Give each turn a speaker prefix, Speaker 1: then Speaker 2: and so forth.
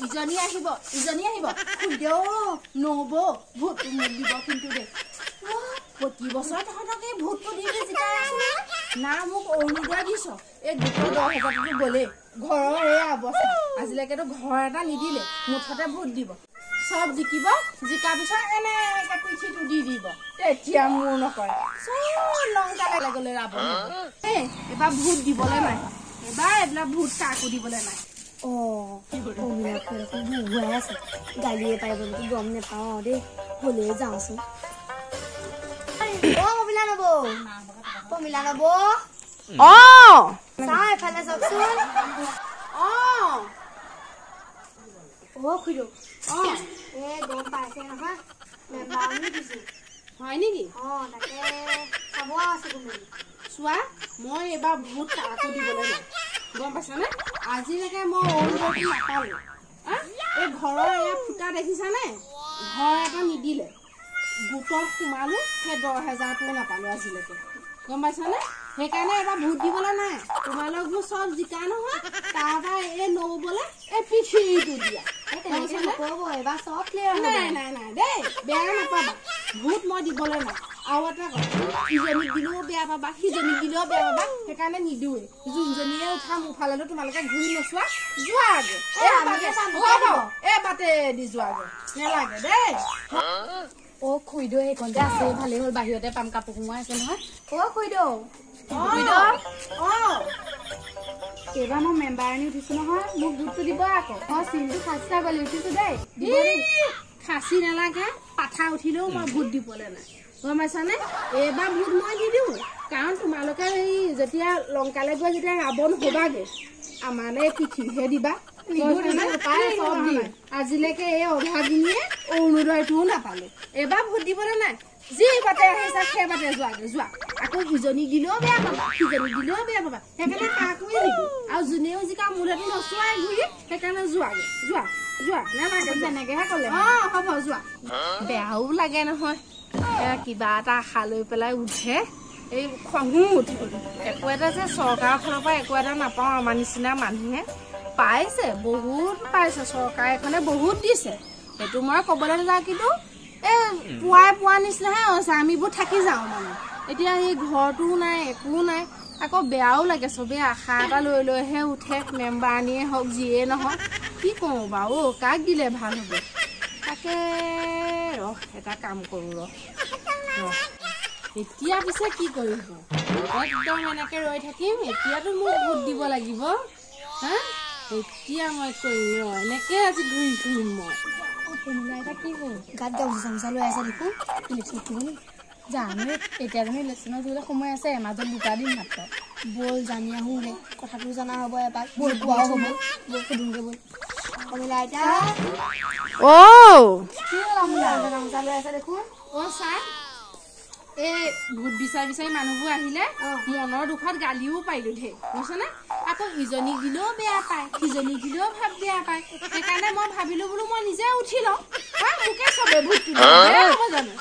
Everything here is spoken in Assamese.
Speaker 1: ইজনী আহিব খুদেও নহব ভূত মোক দিব কিন্তু দে প্ৰতি বছৰ তহঁতকে ভূতটো দি জিকাই আছো না মোক অৰুণোদয় দিছ এই গোটৰ 10,000টো গলে ঘৰৰ এই অৱস্থা আজিলৈকেতো ঘৰ এটা নিদিলে মুঠতে ভূত দিব সব জিকিব জিকা পিছত এনে পিঠিটো দি দিব এতিয়া মোৰ নকৰে চব লংকালে লাগলে ৰাবণ এবাৰ ভূত দিবলৈ নাই এবাৰ এইবিলাক ভূত কাকো দিবলৈ নাই
Speaker 2: গালিয়ে পাৰিব নেকি গম নেপাওঁ দেই হলে যাওঁচোন এফালে চাওকচোন খুড়ো গম পাইছে নহয়
Speaker 1: হয় নেকি
Speaker 2: তাকে চাব আছে তুমি
Speaker 1: চোৱা মই এবাৰ ভূত কাকো দিবলৈ নাই গম পাইছানে আজিলৈকে মই অৰুণোদয়টো নাপালো এই ঘৰৰ এয়া ফুটা দেখিছানে ঘৰ এটা নিদিলে গোটত সোমালো সেই 10,000টো নাপালো আজিলৈকে গম পাইছানে সেইকাৰণে এবাৰ ভূত দিবলৈ নাই তোমালোকবোৰ চব জিকা নহয় তাৰপৰা এই নবলে এই পিঠিটো দিয়া
Speaker 2: এবাৰ চব ক্লিয়াৰ
Speaker 1: নাই দেই বেয়া নাপাবা ভূত মই দিবলৈ নাই আৰু এটা কথা ইজনীক দিলেও বেয়া পাবা সিজনীক দিলেও বেয়া পাবা সেইকাৰণে নিদিওঁৱে যোনজনীয়ে উঠা মোৰফালেতো তোমালোকে ঘূৰি নোচোৱা যোৱা আগে এই বাটে দি যোৱাগে নেলাগে দেই
Speaker 2: খুইদেউ সেইকণতে আছে ভালে হ'ল বাহিৰতে পাম কাপোৰ সোমাই আছে নহয় খুইদেউ এইবাৰ মই মেম্বাৰ আনি উঠিছো নহয় মোক ভূতটো দিব আকৌ চিনটো খাচি ছাগলী উঠিছো দেই
Speaker 1: খাচী নালাগে পাঠা উঠিলেও মই ভূত দিবলৈ নাই গম পাইছানে এইবাৰ ভূত মই দি দিওঁ কাৰণ তোমালোকে এই যেতিয়া লংকালে গৈ যেতিয়া ৰাৱণ হবাগে আমালে পিঠিহে দিবা আজিলৈকে এই অভাগিনীয়ে অৰুণোদয়টোও নাপালো এবাৰ ভূত দিবলৈ নাই যি বাটে আহিছা সেই বাটে যোৱা আকৌ ইজনীক দিলেও বেয়া পাবা সিজনীক দিলেও বেয়া পাবা সেইকাৰণে কাকোৱে নিদিওঁ আৰু যোনেও জিকা মূৰটো নচোৱাই ঘূৰি সেইকাৰণে যোৱা নালাগে
Speaker 2: তেনেকেহে ক'লে
Speaker 1: হ'ব যোৱা বেয়াও লাগে নহয় কিবা এটা আশা লৈ পেলাই উঠে এই খঙো উঠে একো এটা যে চৰকাৰৰ ফালৰ পৰা একো এটা নাপাওঁ আমাৰ নিচিনা মানুহে পাইছে বহুত পাইছে চৰকাৰে এখনে বহুত দিছে সেইটো মই ক'বলৈ নাযাওঁ কিন্তু পোৱা নিচিনাহে হৈছে আমিবোৰ থাকি যাওঁ মানে এতিয়া এই ঘৰটোও নাই একো নাই আকৌ বেয়াও লাগে চবেই আশা এটা লৈ লৈহে উঠে মেম্বাৰনীয়ে হওক যিয়ে নহওক কি কওঁ বাৰু কাক দিলে ভাল হ'ব তাকে এটা কাম কৰোঁ এতিয়া পিছে কি কৰিম একদম এনেকে ৰৈ থাকিম এতিয়াতো মোক ভোট দিব লাগিব এতিয়া মই কৰিম এনেকে আজি ঘূৰি ফুৰিম মই
Speaker 2: কি হ'ল গাত গামোচা চামোচা লৈ আছে দেখোন ইলেকশ্যন দিব নেকি জানো এতিয়া তুমি ইলেকশ্যনত দিবলৈ সময় আছে মাজত 2টা দিন মাত্ৰ ব'ল জানি আহোঁগৈ কথাটো জনা হ'ব এপাক ব'ল পোৱাও হ'ব ব'ল সুধোঁগৈ ব'ল অমিলা আইতা কি হ'ল অমিলা গামোচা লৈ আছে দেখোন
Speaker 1: ছাৰ এই ভোট বিচাৰি মানুহবোৰ আহিলে মনৰ দুখত গালিও পাইলো ঢেৰ বুজিছানে আকৌ ইজনীক দিলেও বেয়া পায় সিজনীক দিলেও বেয়া পায় সেইকাৰণে মই ভাবিলো বোলো মই নিজে উঠি লওঁ মোকে চবে ভোটটো জানো